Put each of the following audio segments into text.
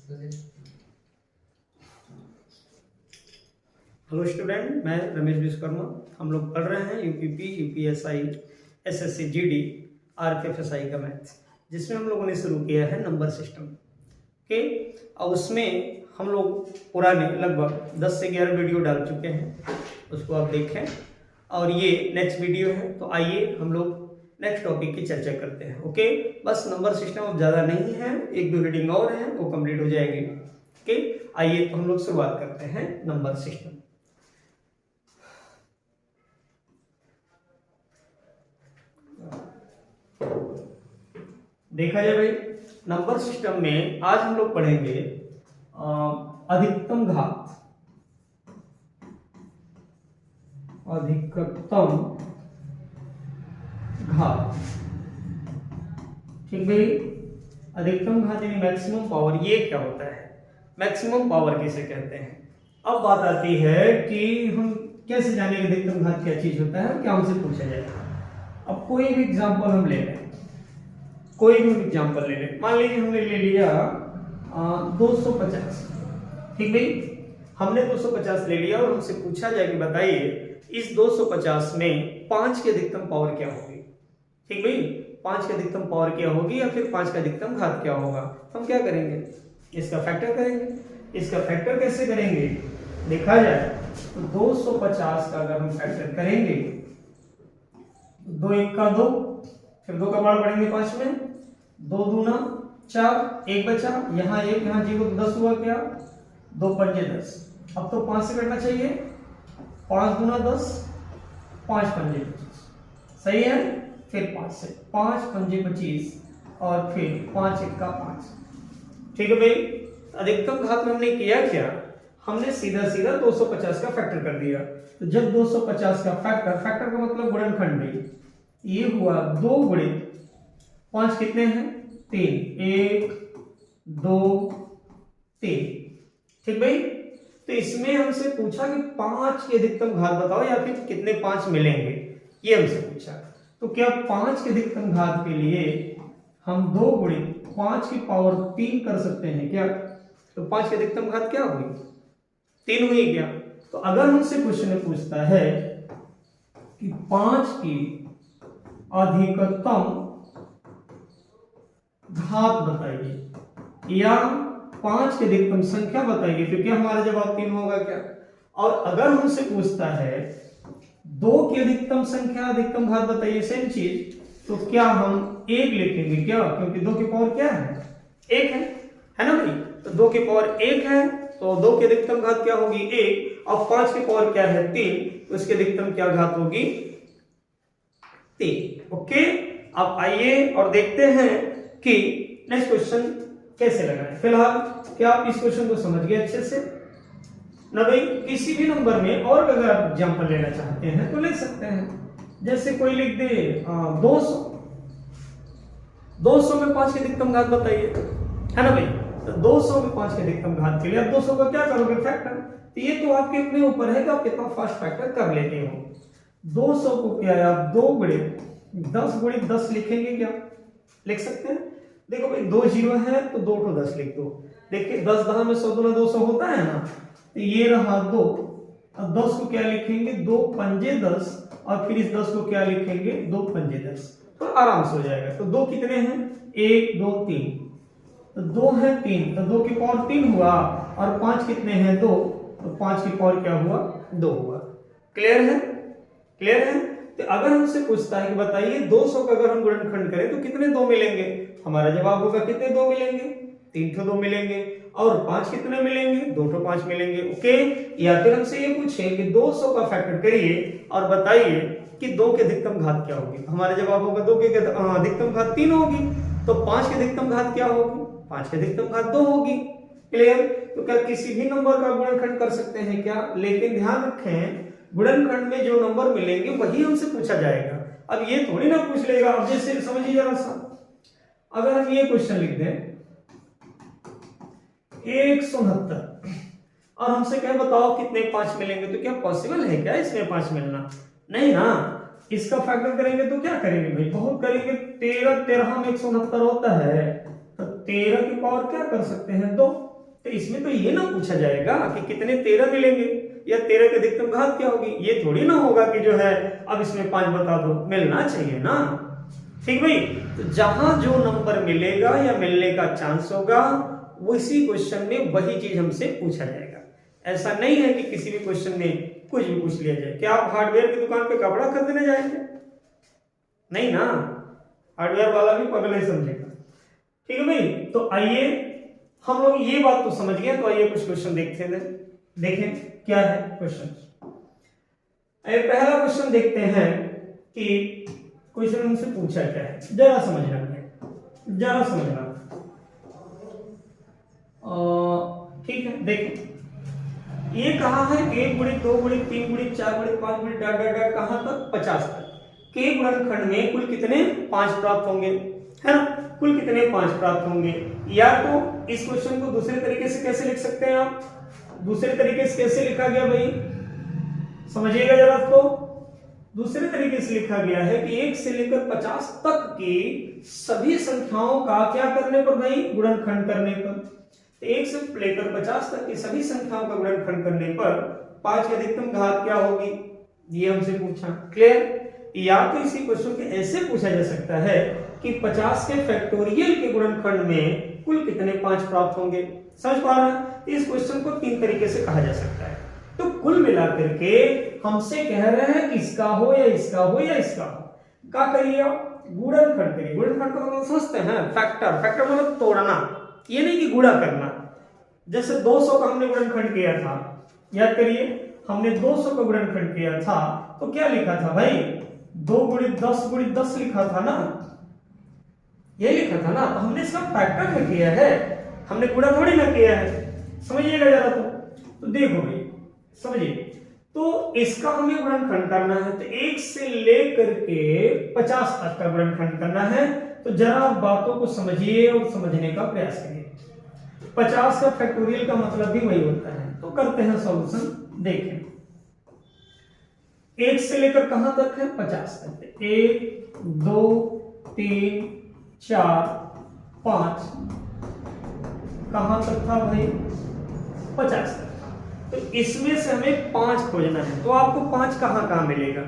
Hello student, मैं रमेश विश्वकर्मा। हम लोग पढ़ रहे हैं यूपीपी, यूपीएसआई, एसएससी जीडी, आरएफएसआई का मैथ, जिसमें हम लोगों ने शुरू किया है नंबर सिस्टम। ओके, और उसमें हम लोग पुराने लगभग 10 से 11 वीडियो डाल चुके हैं, उसको आप देखें। और ये नेक्स्ट वीडियो है, तो आइए हम लोग नेक्स्ट टॉपिक की चर्चा करते हैं। ओके, बस नंबर सिस्टम अब ज़्यादा नहीं है, 1-2 रीडिंग और है, वो कंप्लीट हो जाएगी। ओके, आइए तो हम लोग शुरुआत करते हैं नंबर सिस्टम। देखा जाए भाई, नंबर सिस्टम में आज हम लोग पढ़ेंगे अधिकतम घात। अधिकतम घात, ठीक भाई। अधिकतम घात यानी मैक्सिमम पावर, ये क्या होता है, मैक्सिमम पावर किसे कहते हैं। अब बात आती है कि हम कैसे जानेंगे अधिकतम घात क्या चीज होता है, क्या हमसे पूछा जाएगा। अब कोई भी एग्जांपल हम ले लें, कोई भी एग्जांपल ले लें। मान लीजिए हमने ले लिया 250, ठीक भाई। हमने 250 ले लिया और हमसे पूछा जाए कि बताइए इस 250 में 5 की अधिकतम पावर क्या होगी। ठीक भाई, 5 की अधिकतम पावर क्या होगी या फिर 5 का अधिकतम घात क्या होगा। तो हम क्या करेंगे, इसका फैक्टर करेंगे। इसका फैक्टर कैसे करेंगे, देखा जाए तो 250 का अगर हम फैक्टर करेंगे, 2 1 का 2, फिर 2 का बार पढ़ेंगे 5 में, 2 दूना 4, 1 बचा, यहाँ 1 यहाँ 0, 10 हुआ क्या, 2 पंजे 10। अब तो 5 से कटना चाहिए, 5 दूना 10, 5 पंजे 25, सही है। फिर 5 से 5 पंजे 25 और फिर 5 1 का 5, ठीक है भाई। अधिकतम घात में हमने किया क्या, हमने सीधा सीधा 250 का फैक्टर कर दिया। तो जब 250 का फैक्टर, फैक्टर का मतलब गुणनखंड में, ये हुआ 2 गुणित 5 कितने हैं, 3, 1 2 3, ठीक भाई। तो इसमें हमसे पूछा कि 5 की अधिकतम घात बताओ या फिर कितने 5 मिलेंगे, ये हमसे पूछा। तो क्या 5 की अधिकतम घात के लिए हम 2 गुणित 5 की पावर 3 कर सकते हैं क्या। तो 5 की अधिकतम घात क्या हुई, 3 हुई क्या। तो अगर हमसे क्वेश्चन पूछता है कि 5 की अधिकतम घात बताइए या 5 की अधिकतम संख्या बताइए, तो क्या हमारा जवाब 3 होगा क्या। और अगर हमसे पूछता है 2 की अधिकतम संख्या अधिकतम घात बताइए, सेम चीज, तो क्या हम 1 लिखेंगे क्या, क्योंकि 2 की पावर क्या है, 1 है ना भाई। तो 2 की पावर 1 है, तो 2 की अधिकतम घात क्या होगी 1, और 5 की पावर क्या है 3, उसकी अधिकतम क्या घात होगी 3। ओके, अब आइए और देखते हैं कि नेक्स्ट क्वेश्चन कैसे लगाएं। फिलहाल क्या आप इस क्वेश्चन को समझ गए अच्छे से ना भाई। किसी भी नंबर में और अगर आप एग्जांपल लेना चाहते हैं तो ले सकते हैं। जैसे कोई लिख दे 200, 200 में 5 की अधिकतम घात बताइए, है ना भाई। तो 200 में 5 की अधिकतम घात के लिए आप 200 का क्या करोगे, फैक्टर। तो ये तो आपके अपने ऊपर है कि आप कितना फास्ट फैक्टर कर लेते हो। 200 को क्या है आप 2 गुणित 10 गुणित 10 लिखेंगे क्या, लिख सकते हैं। देखो भाई 2 0 है तो 2 को 10 लिख दो। देखिए 10 10 में 100 दूना 200 होता है ना, तो ये रहा 2। अब 10 को क्या लिखेंगे, 2 पंजे 10, और फिर इस 10 को क्या लिखेंगे, 2 पंजे 10, तो आराम से हो जाएगा। तो 2 कितने हैं, 1 2 3, तो 2 है 3, तो 2 की पावर 3 हुआ, और 5 कितने हैं 2, तो 5 की पावर क्या हुआ 2 हुआ। क्लियर है, क्लियर है। तो अगर हमसे पूछता है कि बताइए 200 का अगर हम गुणनखंड करें तो कितने 2 मिलेंगे, हमारा जवाब होगा कितने 2 मिलेंगे, 3 ठो 2 मिलेंगे, और 5 कितने मिलेंगे, 2 ठो 5 मिलेंगे। ओके, या फिर हमसे ये पूछे कि 200 का फैक्टर करिए और बताइए कि 2 की अधिकतम घात क्या होगी, हमारा जवाब होगा 2 की अधिकतम घात 3 होगी। तो 5 की अधिकतम घात क्या होगी, 5 की अधिकतम घात 2 होगी। क्लियर। तो क्या किसी भी नंबर का गुणनखंड कर सकते हैं क्या, लेकिन ध्यान रखें गुणनखंड में जो नंबर मिलेंगे वही हमसे पूछा जाएगा। अब ये थोड़ी ना पूछ लेगा। अब जैसे समझिए जरा सा, अगर हम ये क्वेश्चन लिख दें 169 और हमसे क्या बताओ कितने 5 मिलेंगे, तो क्या पॉसिबल है क्या इसमें 5 मिलना, नहीं ना। इसका फैक्टर करेंगे तो क्या करेंगे भाई, बहुत करेंगे। 13 13 में 169 होता है, तो 13 की पावर क्या कर सकते हैं 2, तो इसमें तो ये ना पूछा जाएगा कि कितने 13 मिलेंगे या 13 की अधिकतम घात क्या होगी, ये थोड़ी ना होगा कि जो है अब इसमें 5 बता दो, मिलना चाहिए ना। ठीक भाई, तो जहां जो नंबर मिलेगा या मिलने का चांस होगा उसी क्वेश्चन में वही चीज हमसे पूछा जाएगा। ऐसा नहीं है कि किसी भी क्वेश्चन में कुछ भी पूछ लिया जाए। क्या आप हार्डवेयर की दुकान पे कपड़ा खरीदने जाएंगे? नहीं ना, हार्डवेयर वाला भी पगल ही समझेगा। ठीक है भाई, तो आइए हम लोग ये बात तो समझ गए, तो आइए कुछ क्वेश्चन देखते हैं। देखें क्या है क्वेश्चन। पहला क्वेश्चन देखते हैं कि क्वेश्चन हमसे पूछा क्या है, जरा समझना है, जरा समझना। ठीक है, देखो ये कहा है 1 गुणित 2 गुणित 3 गुणित 4 गुणित 5 गुणित डॉट डॉट डॉट कहां तक 50 तक के गुणनखंड में कुल कितने 5 प्राप्त होंगे, है ना, कुल कितने 5 प्राप्त होंगे। या तो इस क्वेश्चन को दूसरे तरीके से कैसे लिख सकते हैं आप, दूसरे तरीके से कैसे लिखा गया भाई, समझिएगा जरा। तो दूसरे तरीके से लिखा गया है कि 1 से लेकर 50 तक की सभी संख्याओं का क्या करने पर भाई, गुणनखंड करने पर। 1 से लेकर 50 तक की सभी संख्याओं का गुणनखंड करने पर 5 की अधिकतम घात क्या होगी, ये हमसे पूछा। क्लियर। या तो इसी क्वेश्चन को ऐसे पूछा जा सकता है कि 50 के फैक्टोरियल के गुणनखंड में कुल कितने 5 प्राप्त होंगे। समझ पा रहे हैं? इस क्वेश्चन को 3 तरीके से कहा जा सकता है। तो कुल मिलाकर के हमसे कह रहे हैं कि इसका हो या इसका हो या इसका हो, क्या करिए आप, गुणनखंड करिए। गुणनखंड का मतलब समझते हैं, फैक्टर। फैक्टर मतलब तोड़ना, ये नहीं कि गुणा करना। जैसे 200 का हमने गुणनखंड किया था, याद करिए, हमने 200 का गुणनखंड किया था तो क्या लिखा था भाई, 2 गुणित 10 गुणित 10 लिखा था ना, ये लिखा था ना। तो हमने इसका फैक्टर में किया है, हमने गुणा थोड़ी ना किया है। समझिएगा जरा। तो देखो भाई, समझिए, तो इसका हमें गुणनखंड करना है, तो 1 से लेकर के 50 तक का गुणनखंड करना है। तो जरा बातों को समझिए और समझने का प्रयास करिए। 50 का फैक्टोरियल का मतलब भी वही होता है। तो करते हैं सॉल्यूशन। देखें 1 से लेकर कहां तक है, 50 तक। 1 2 3 4 5 कहां तक था भाई, 50 तक था। तो इसमें से हमें 5 खोजना है। तो आपको 5 कहां कहां मिलेगा,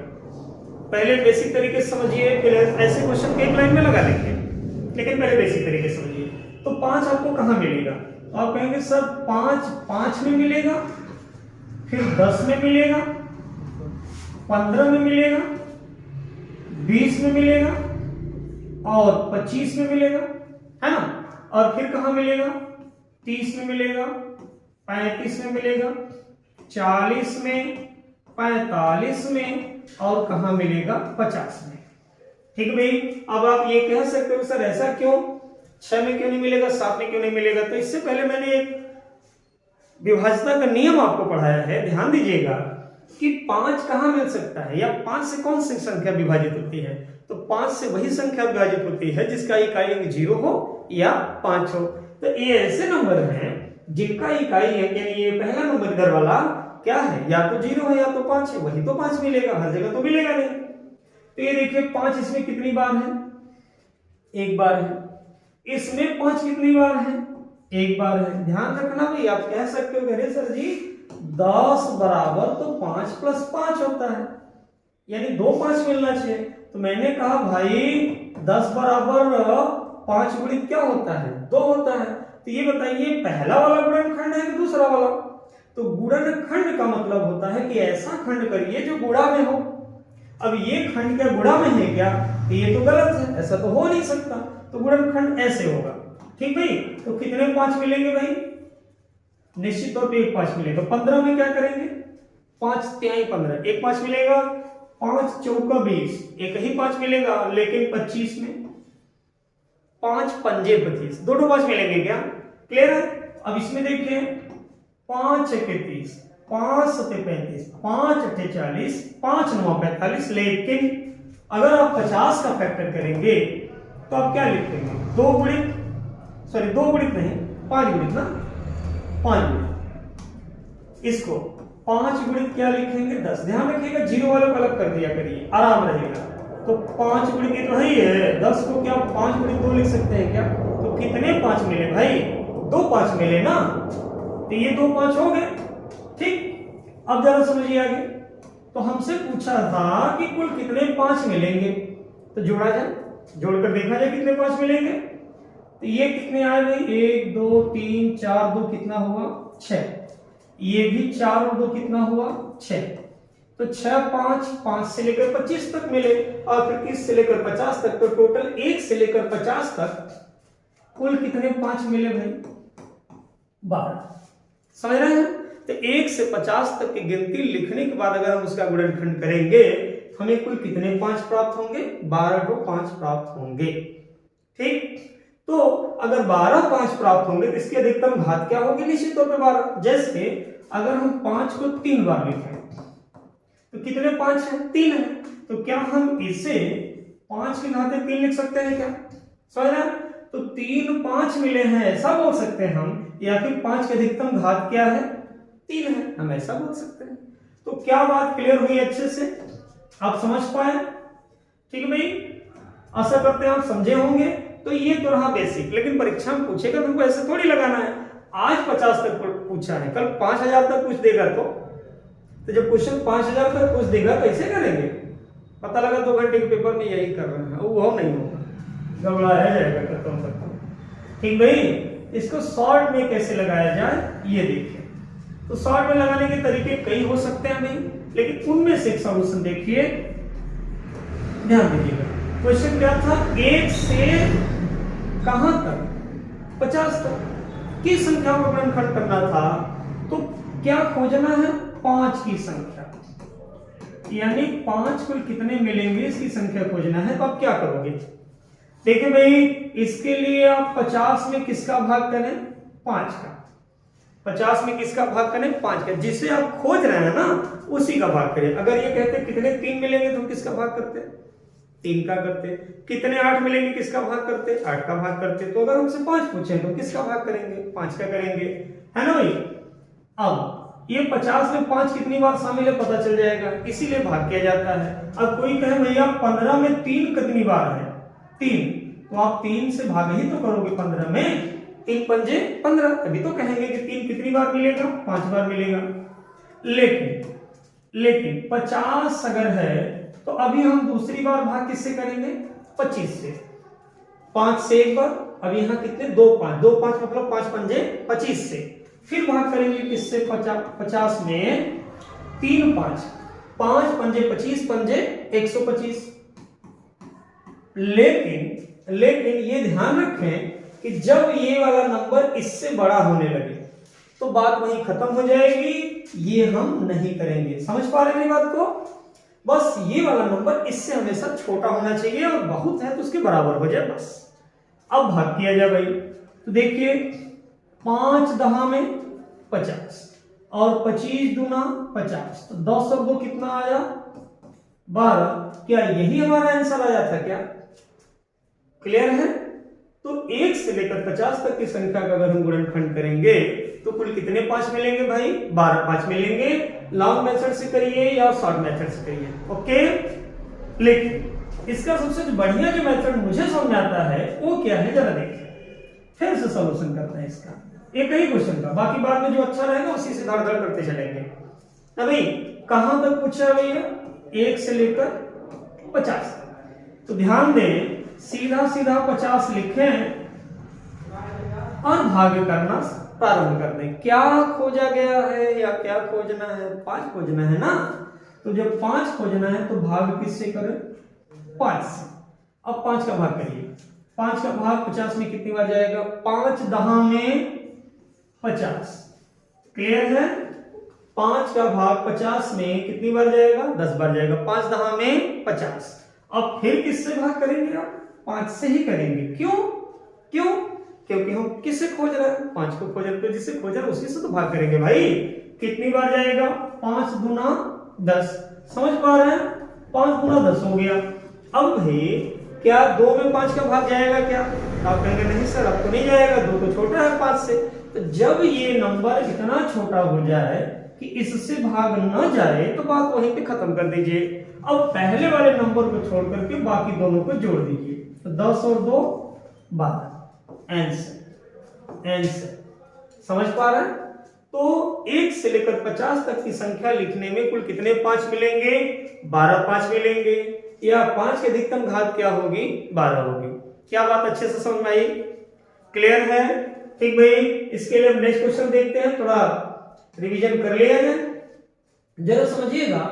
पहले बेसिक तरीके से समझिए, फिर ऐसे क्वेश्चन के एक लाइन में लगा लेंगे, लेकिन पहले बेसिक तरीके से समझिए। तो 5 आपको कहां मिलेगा, तो आप कहेंगे सर 5 में मिलेगा, फिर 10 में मिलेगा, 15 में मिलेगा, 20 में मिलेगा और 25 में मिलेगा, है ना। और फिर कहां मिलेगा, 30 में मिलेगा, 35 में मिलेगा, 40 में, 45 में और कहां मिलेगा, 50 में। ठीक भाई। अब आप ये कह सकते हो सर ऐसा क्यों, 6 में क्यों नहीं मिलेगा, 7 में क्यों नहीं मिलेगा। तो इससे पहले मैंने एक विभाज्यता का नियम आपको पढ़ाया है, ध्यान दीजिएगा कि 5 कहां मिल सकता है या 5 से कौन सी संख्या विभाजित होती है। तो 5 से वही संख्या विभाजित होती है जिसका इकाई अंक 0 हो या 5 हो। तो ये ऐसे नंबर हैं जिनका इकाई अंक, यानी ये पहला नंबर इधर वाला क्या है, या तो 0 है या तो 5 है, वही तो 5 मिलेगा, हर जगह तो मिलेगा नहीं। तो ये देखिए 5 इसमें कितनी बार है, 1 बार है। इसमें 5 कितनी बार है, 1 बार है। ध्यान रखना भाई, आप कह सकते हो अरे सर जी 10 बराबर तो 5 प्लस 5 होता है, यानी 2 5 मिलना चाहिए। तो मैंने कहा भाई 10 बराबर 5 गुणित क्या होता है, 2 होता है। तो ये बताइए पहला वाला गुणनखंड है कि दूसरा वाला। तो गुणनखंड का मतलब होता है कि ऐसा खंड करिए जो गुणा में हो। अब ये खंड क्या गुणा में है क्या, तो ये तो गलत है, ऐसा तो हो नहीं सकता। तो गुणनखंड ऐसे होगा। ठीक भाई। तो कितने 5 मिलेंगे भाई, निश्चित तौर पे 1 5 मिलेगा। 15 में क्या करेंगे, 5 3 15, 1 5 मिलेगा, 5 चौका 20, एक ही 5 मिलेगा। लेकिन 25 में 5 पंजे 25, 2 5 मिलेंगे क्या, क्लियर है। अब इसमें देखिए 5 1 30, 5 7 35, 5 8 40, 5 9 45। लेकिन अगर आप 50 का फैक्टर करेंगे तो आप क्या लिखेंगे, 2 गुणित नहीं 5 गुणित ना, 5 गुणित इसको 5 गुणित क्या लिखेंगे 10। ध्यान रखिएगा 0 वालों को अलग कर दिया करिए, आराम रहेगा। तो 5 गुणित ये तो है 10 को क्या 5 गुणित 2 लिख सकते हैं क्या। तो कितने 5 मिले भाई, 2 5 मिले ना। तो ये 2 5 हो गए। ठीक, अब जरा समझिए आगे। तो हमसे पूछा था कि कुल कितने 5 मिलेंगे, तो जोड़ा जाए, जोड़कर देखा जाए कितने 5 मिलेंगे। तो ये कितने आए भाई, 1 2 3 4, 2 कितना हुआ 6, ये भी 4 और 2 कितना हुआ 6। तो 6 5 5 से लेकर 25 तक मिले, और फिर 30 से लेकर 50 तक, तो टोटल 1 से लेकर 50 तक कुल कितने 5 मिले भाई, 12। समझ रहे हैं? तो 1 से 50 तक की गिनती लिखने के बाद अगर हम उसका गुणनखंड करेंगे तो हमें कुल कितने 5 प्राप्त होंगे, 12 को 5 प्राप्त होंगे। ठीक, तो अगर 12 5 प्राप्त होंगे तो इसकी अधिकतम घात क्या होगी, निश्चित तौर पे 12। जैसे अगर हम 5 को 3 बार लिखें तो कितने 5 है, 3 है। तो क्या हम इसे 5 की घात 3 लिख सकते हैं क्या? समझ रहे हैं? तो 3 5 मिले हैं ऐसा बोल सकते हैं हम, या फिर 5 की अधिकतम घात क्या है, 3 है, हम ऐसा बोल सकते हैं। तो क्या बात क्लियर हुई अच्छे से, आप समझ पाए? ठीक है भाई, आशा करते हैं आप समझे होंगे। तो ये तो रहा बेसिक, लेकिन परीक्षा में पूछेगा तुमको ऐसे थोड़ी लगाना है। आज 50 तक पूछा है, कल 5000 तक पूछ देगा, तो जब क्वेश्चन 5000 तक पूछ देगा कैसे करेंगे? पता लगा 2 घंटे के पेपर में यही कर रहे हैं, वो नहीं होगा, घबराया जाएगा खत्म तक। ठीक भाई, इसको शॉर्ट में कैसे लगाया जाए ये देखिए। तो शॉर्ट में लगाने के तरीके कई हो सकते हैं भाई, लेकिन उनमें से एक सॉल्यूशन देखिए, ध्यान दीजिएगा। क्वेश्चन क्या था, 1 से कहां तक, 50 तक की संख्या को गुणनखंड करना था। तो क्या खोजना है, 5 की संख्या, यानी 5 कुल कितने मिलेंगे इसकी संख्या खोजना है। तो आप क्या करोगे, देखिए भाई, इसके लिए आप 50 में किसका भाग करें, 5 का। 50 में किसका भाग करें, 5 का। जिसे आप खोज रहे हैं ना उसी का भाग करें। अगर ये कहते कितने 3 मिलेंगे तो हम किसका भाग करते, 3 का करते। कितने 8 मिलेंगे किसका भाग करते, 8 का भाग करते। तो अगर हमसे 5 पूछे तो किसका भाग करेंगे, 5 का करेंगे, है ना भाई। अब ये 50 में 5 कितनी बार शामिल है पता चल जाएगा, इसीलिए भाग किया जाता है। अब कोई कहे भैया 15 में 3 कितनी बार है, 3, तो आप 3 से भाग ही तो करोगे 15 में, 3 पंजे 15, तभी तो कहेंगे कि 3 कितनी बार मिलेगा, 5 बार मिलेगा। लेकिन 50 अगर है तो अभी हम दूसरी बार भाग किससे करेंगे, 25 से। 5 से एक बार, अब यहाँ कितने 2 5, 2 5 मतलब 5 पंजे 25 से। फिर भाग करेंगे किससे, 50 में 3 5, 5 पंजे 25 पंजे 125। लेकिन ये ध्यान रखें कि जब ये वाला नंबर इससे बड़ा होने लगे तो बात वहीं खत्म हो जाएगी, ये हम नहीं करेंगे। समझ पा रहे हैं मेरी बात को? बस ये वाला नंबर इससे हमेशा छोटा होना चाहिए, और बहुत है तो उसके बराबर हो जाए बस। अब भाग किया जाए भाई, तो देखिए 5 दहा में 50 और 25 दूना 50, तो 10 और 2 कितना आया, 12। क्या यही हमारा आंसर आया था क्या? क्लियर है? तो 1 से लेकर 50 तक की संख्या का अगर हम गुणनखंड करेंगे तो कुल कितने 5 मिलेंगे भाई, 12 5 मिलेंगे। लॉन्ग मेथड से करिए या शॉर्ट मेथड से करिए, ओके। लेकिन इसका सबसे बढ़िया जो मेथड मुझे समझ आता है वो क्या है, जरा देखिए। फिर से सॉल्यूशन करते हैं इसका, एक ही क्वेश्चन का, बाकी बाद में जो अच्छा रहेगा उसी से धड़ धड़ करते चलेंगे। अभी कहां तक पूछा भैया, 1 से लेकर 50। तो ध्यान दें, सीधा 50 लिखें और भाग करना प्रारंभ कर दें। क्या खोजा गया है या क्या खोजना है, 5 खोजना है ना। तो जब 5 खोजना है तो भाग किससे करें, 5 से। अब 5 का भाग करिए, 5 का भाग 50 में कितनी बार जाएगा, 5 दहा में 50। क्लियर है? 5 का भाग 50 में कितनी बार जाएगा, 10 बार जाएगा। 5 दहा में 50। अब फिर किससे भाग करेंगे आप, 5 से ही करेंगे। क्यों? क्योंकि हम किससे खोज रहे हैं, 5 को खोज रहे हैं, तो जिससे खोज रहे हैं उसी से तो भाग करेंगे भाई। कितनी बार जाएगा, 5 दूना 10। समझ पा रहे हैं, 5 दूना 10 हो गया। अब भाई क्या 2 में 5 का भाग जाएगा क्या, आप कहेंगे नहीं सर अब तो नहीं जाएगा, 2 तो छोटा है 5 से। तो जब ये नंबर इतना छोटा हो जाए कि इससे भाग न जाए तो बात वहीं पे खत्म कर दीजिए। अब पहले वाले नंबर को छोड़ करके बाकी दोनों को जोड़ दीजिए, तो 10 और 2 12। आंसर समझ पा रहे हैं? तो 1 से लेकर 50 तक की संख्या लिखने में कुल कितने 5 मिलेंगे? 12 5 मिलेंगे, या 5 की अधिकतम घात क्या होगी? 12 होगी। क्या बात अच्छे से समझ में आई? क्लियर है? ठीक भाई, इसके लिए हम नेक्स्ट क्वेश्चन देखते हैं, थोड़ा रिवीजन कर लिया है, जरा समझिएगा।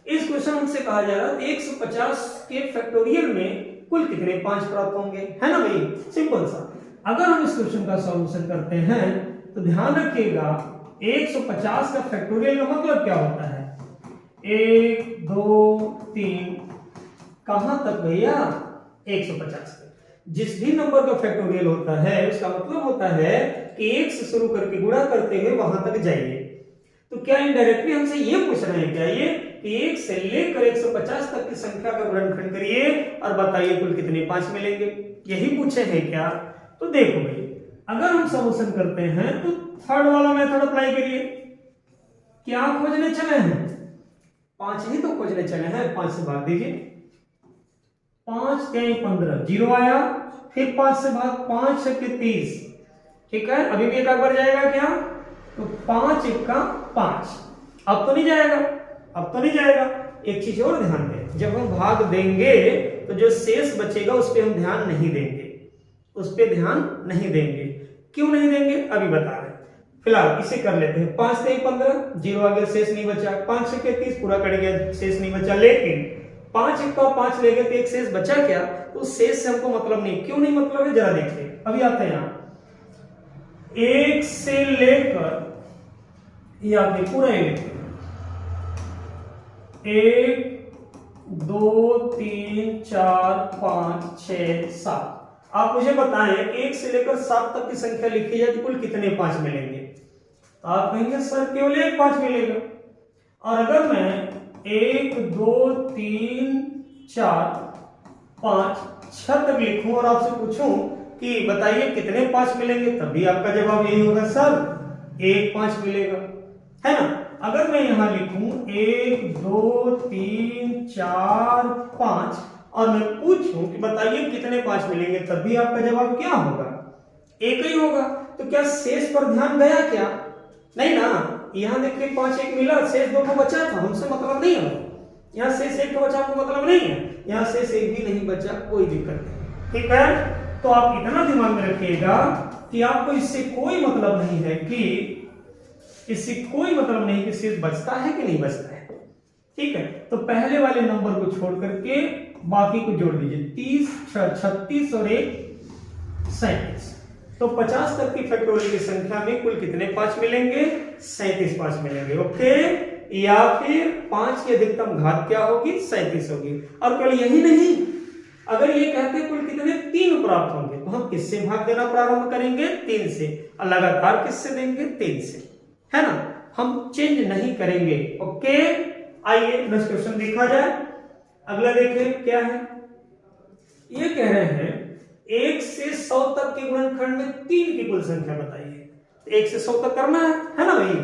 इस क्वेश्चन हमसे कहा जा रहा है 150 के फैक्टोरियल में कुल कितने 5 प्राप्त होंगे, है ना भाई? सिंपल सा। अगर हम इस क्वेश्चन का सॉल्यूशन करते हैं तो ध्यान रखिएगा 150 का फैक्टोरियल का मतलब क्या होता है? 1 2 3 कहां तक भैया? 150 तक। जिस भी नंबर का फैक्टोरियल होता है उसका मतलब होता है कि 1 से शुरू करके गुणा करते हुए वहां तक जाइए। तो क्या इनडायरेक्टली हमसे ये पूछ रहे हैं क्या ये कि 1 से लेकर 150 तक की संख्या का गुणनखंड करिए और बताइए कुल कितने 5 मिलेंगे? यही पूछे हैं क्या? तो देखो भाई, अगर हम सॉल्यूशन करते हैं तो थर्ड वाला मेथड अप्लाई करिए। क्या खोजने चले हैं? 5 ही तो खोजने चले हैं। 5 से भाग दीजिए, 5 के 15, 0 आया, फिर 5 से भाग, 5 के 30, ठीक है। अभी भी एक बार जाएगा क्या? तो 5 1 5, अब तो नहीं जाएगा, अब तो नहीं जाएगा। एक चीज और ध्यान दें, जब हम भाग देंगे तो जो शेष बचेगा उस पर हम ध्यान नहीं देंगे, उस पर ध्यान नहीं देंगे। क्यों नहीं देंगे अभी बता रहे हैं। फिलहाल इसे कर लेते हैं। 5 से 15, 0 आ गया, शेष नहीं बचा। 5 से 30 पूरा कट गया, शेष नहीं बचा। लेकिन 5 1 5 ले गए तो एक शेष बचा क्या? तो शेष से हमको मतलब नहीं। क्यों नहीं मतलब है जरा देखिए। अभी आते हैं यहाँ 1 से लेकर, ये आपने पूरा 1 2 3 4 5 6 7। आप मुझे बताएं 1 से लेकर 7 तक की संख्या लिखी जाए तो कुल कितने 5 मिलेंगे? तो आप कहेंगे सर केवल 1 5 मिलेगा। और अगर मैं 1 2 3 4 5 6 तक लिखूं और आपसे पूछूं कि बताइए कितने 5 मिलेंगे, तब भी आपका जवाब यही होगा सर 1 5 मिलेगा, है ना। अगर मैं यहां लिखूं 1 2 3 4 5 और मैं पूछूं कि बताइए कितने 5 मिलेंगे, तब भी आपका जवाब क्या होगा? 1 ही होगा। तो क्या शेष पर ध्यान गया क्या? नहीं ना। यहां देखिए 5 1 मिला, शेष 2 को बचा था, हमसे मतलब नहीं है। यहाँ शेष 1 को बचा, हमको मतलब नहीं है। यहाँ शेष 1 भी नहीं बचा, कोई दिक्कत नहीं, ठीक है। तो आप इतना दिमाग में रखिएगा कि आपको इससे कोई मतलब नहीं है कि इससे कोई मतलब नहीं कि शेष बचता है कि नहीं बचता है, ठीक है। तो पहले वाले नंबर को छोड़ करके बाकी को जोड़ दीजिए। 30 36 और 1 37। तो 50 तक की फैक्टोरियल की संख्या में कुल कितने 5 मिलेंगे? 37 5 मिलेंगे, ओके। या फिर 5 की अधिकतम घात क्या होगी? 37 होगी। और केवल यही नहीं, अगर ये कहते कुल कितने 3 प्राप्त होंगे तो हम किससे भाग देना प्रारंभ करेंगे? 3 से। और लगातार किससे देंगे? 3 से, है ना। हम चेंज नहीं करेंगे, ओके। आइए नेक्स्ट क्वेश्चन देखा जाए। अगला देखें क्या है। ये कह रहे हैं 1 से 100 तक के गुणनखंड में 3 की कुल संख्या बताइए। 1 से 100 तक करना है ना भाई।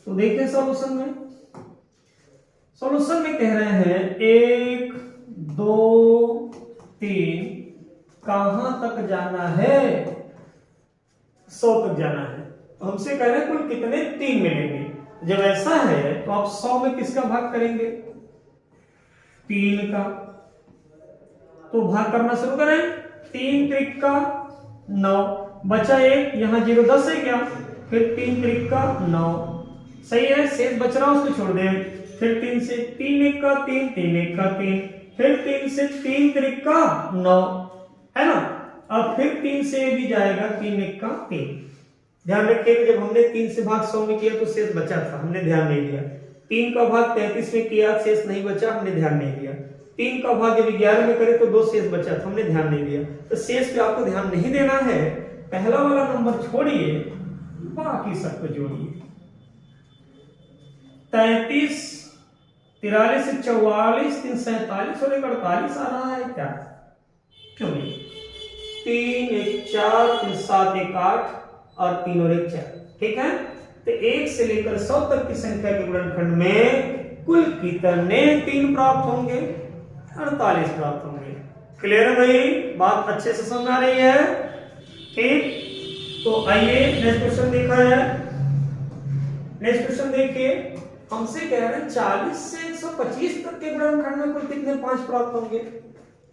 तो देखें सॉल्यूशन में। सॉल्यूशन में कह रहे हैं 1 2 3 कहां तक जाना है? 100 तक जाना है। तो हमसे कह रहे हैं कुल कितने 3 मिलेंगे। जब ऐसा है तो आप 100 में किसका भाग करेंगे? 3 का। तो भाग करना शुरू करें। 3 त्रिक का 9, बचा 1, यहां 0 10 है क्या? फिर 3 त्रिक का 9, सही है। शेष बच रहा उसको छोड़ दें। फिर 3 से 3 1 का 3 3 1 का 3, फिर 3 से 3 त्रिक का 9, है ना। अब फिर 3 से भी जाएगा 3 1 का 3। ध्यान रखिए जब हमने 3 से भाग 100 में किया तो शेष बचा था, हमने ध्यान नहीं दिया। 3 का भाग 33 में किया, शेष नहीं बचा, हमने ध्यान नहीं दिया। 3 का भाग जब 11 में करे तो 2 शेष बचा था, हमने ध्यान नहीं दिया। तो शेष पे आपको ध्यान नहीं देना है। पहला वाला नंबर छोड़िए, बाकी सबको जोड़िए। 33 43 से 44 3 47 और 48 आ रहा है क्या? क्यों नहीं? 3 1 4 3 7 1 8 और 3 और 1 4, ठीक है। तो 1 से लेकर 100 तक की संख्या के गुणनखंड में कुल कितने 3 प्राप्त होंगे? 48 प्राप्त होंगे। क्लियर है भाई? बात अच्छे से समझ आ रही है? ठीक। तो आइए नेक्स्ट क्वेश्चन देखा है। नेक्स्ट क्वेश्चन देखिए, हमसे कह रहे हैं 40 से 125 तक के गुणनखंड में कुल कितने 5 प्राप्त होंगे।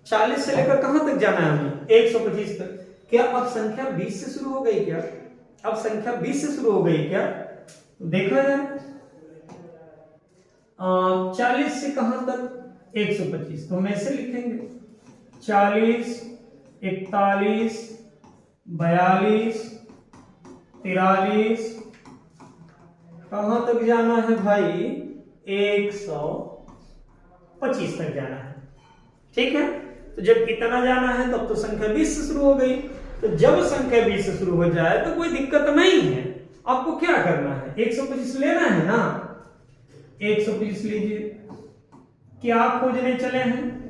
40 से लेकर कहां तक जाना है हमें, 125 तक। क्या अब संख्या 20 से शुरू हो गई क्या? अब संख्या 20 से शुरू हो गई क्या? तो देखा जाए 40 से कहां तक 125, तो हम ऐसे लिखेंगे 40, 41, 42, 43, कहां तक जाना है भाई, 125 तक जाना है। ठीक है, तो जब इतना जाना है तब तो संख्या 20 से शुरू हो गई। तो जब संख्या 20 से शुरू हो जाए तो कोई दिक्कत नहीं है। आपको क्या करना है, 125 लेना है ना, 125 लीजिए। क्या खोजने चले हैं,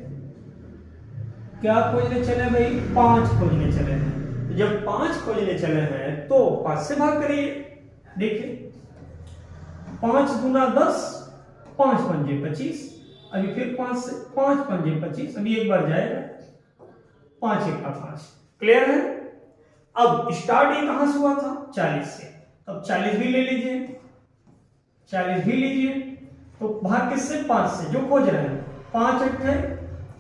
क्या खोजने चले भाई, 5 खोजने चले हैं। तो जब 5 खोजने चले हैं तो 5 से भाग करिए। देखिए 5 गुना 10, 5 पंजे 25, अभी फिर 5 से 5 पंजे 25, अभी एक बार जाएगा 5 एक का 5। क्लियर है? अब स्टार्ट ये कहां से हुआ था, 40 से, अब 40 भी ले लीजिए, 40 भी लीजिए। तो भाग किससे, 5 से, जो खोज रहे हैं। 5 अट्ठे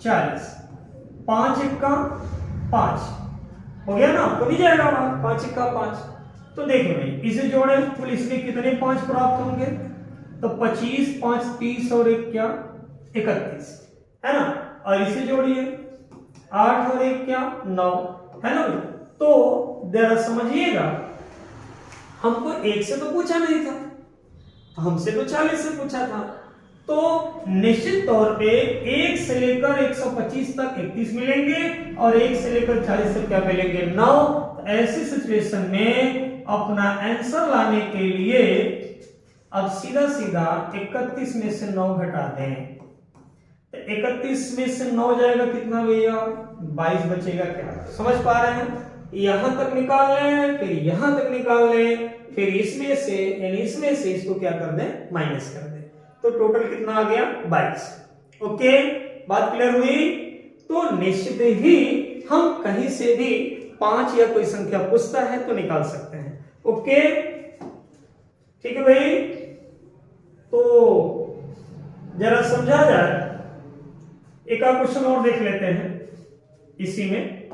40, 5 एक का 5 हो गया ना, तो नहीं जाएगा वहां, 5 एक का 5। तो देखिए भाई इसे जोड़े कुल इसके कितने 5 प्राप्त होंगे, तो 25, 5 30 और 1 क्या 31 है ना। और इसे जोड़िए 8 और 1 क्या 9 है ना। तो जरा समझिएगा, हमको 1 से तो पूछा नहीं था, हमसे तो 40 से पूछा था। तो निश्चित तौर पे 1 से लेकर 125 तक 31 मिलेंगे और 1 से लेकर 40 तक क्या मिलेंगे 9। तो ऐसी सिचुएशन में अपना आंसर लाने के लिए अब सीधा सीधा 31 में से 9 घटा दें। तो 31 में से 9 जाएगा कितना भैया, 22 बचेगा। क्या समझ पा रहे हैं? यहां तक निकाल लें, फिर यहां तक निकाल लें, फिर इसमें से यानी इसमें से इसको क्या कर दें, माइनस कर दें। तो टोटल कितना आ गया 22। ओके, बात क्लियर हुई? तो निश्चित ही हम कहीं से भी 5 या कोई संख्या पूछता है तो निकाल सकते हैं। ओके, ठीक है भाई। तो जरा समझा जाए, एक और क्वेश्चन और देख लेते हैं इसी में।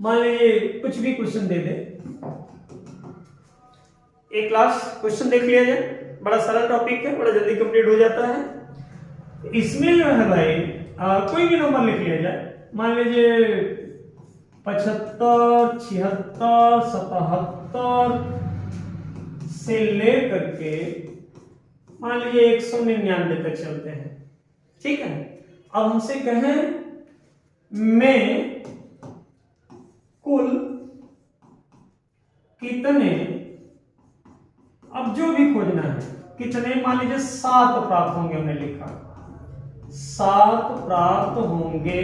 मान लीजिए कुछ भी क्वेश्चन दे दे, एक लास्ट क्वेश्चन देख लिया जाए। बड़ा सरल टॉपिक है, बड़ा जल्दी कंप्लीट हो जाता है। इसमें जो है भाई कोई भी नंबर लिख लिया जाए। मान लीजिए 75, 76, 77 से लेकर के मान लीजिए 199 तक चलते हैं। ठीक है, अब हमसे कहें में कुल कितने, अब जो भी खोजना है कितने, मान लीजिए 7 प्राप्त होंगे, हमने लिखा 7 प्राप्त होंगे।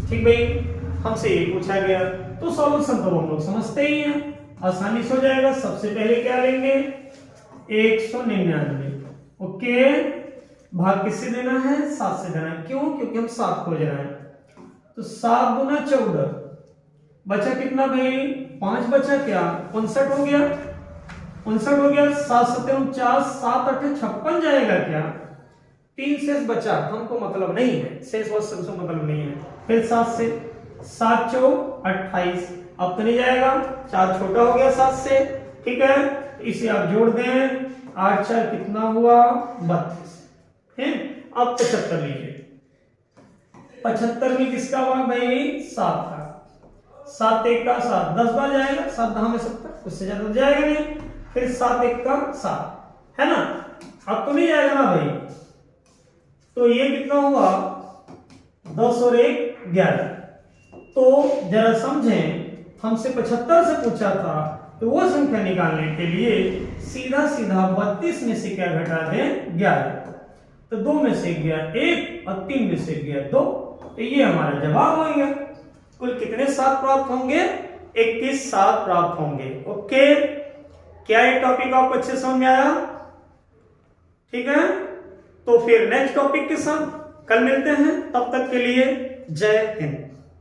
ठीक भाई, हमसे ये पूछा गया तो सॉल्यूशन तो हम लोग समझते ही हैं, आसानी से हो जाएगा। सबसे पहले क्या लेंगे 199। ओके, भाग किससे देना है, 7 से देना है। क्यों? क्योंकि हम 7 खोज रहे हैं। तो 7 गुना 14, बचा कितना भाई 5 बचा क्या 59 हो गया, 59 हो गया। 7 7 49, 7 8 56 जाएगा क्या, 3 शेष बचा, हमको मतलब नहीं है, शेष वस्तु मतलब नहीं है। फिर 7 से 7 4 28, अब तो नहीं जाएगा, 4 छोटा हो गया 7 से। ठीक है, इसे आप जोड़ दें, 8 4 कितना हुआ 32 है। अब 75 लीजिए, 75 में किसका भाग भाई 7 का, 7 1 का 7, 10 बार जाएगा, 7 10 में 70, उससे ज्यादा जाएगा नहीं। फिर 7 1 का 7 है ना, अब तो नहीं जाएगा ना भाई। तो ये कितना हुआ 10 और 1 11। तो जरा समझें, हमसे 75 से पूछा था, तो वो संख्या निकालने के लिए सीधा सीधा 32 में से क्या घटा दें 11। तो 2 में से गया 1 और 3 में से गया 2। तो ये हमारा जवाब हो गया। कुल कितने 7 प्राप्त होंगे, 21 7 प्राप्त होंगे। ओके, क्या ये टॉपिक आपको अच्छे समझ में आया? ठीक है, तो फिर नेक्स्ट टॉपिक के साथ कल मिलते हैं, तब तक के लिए जय हिंद।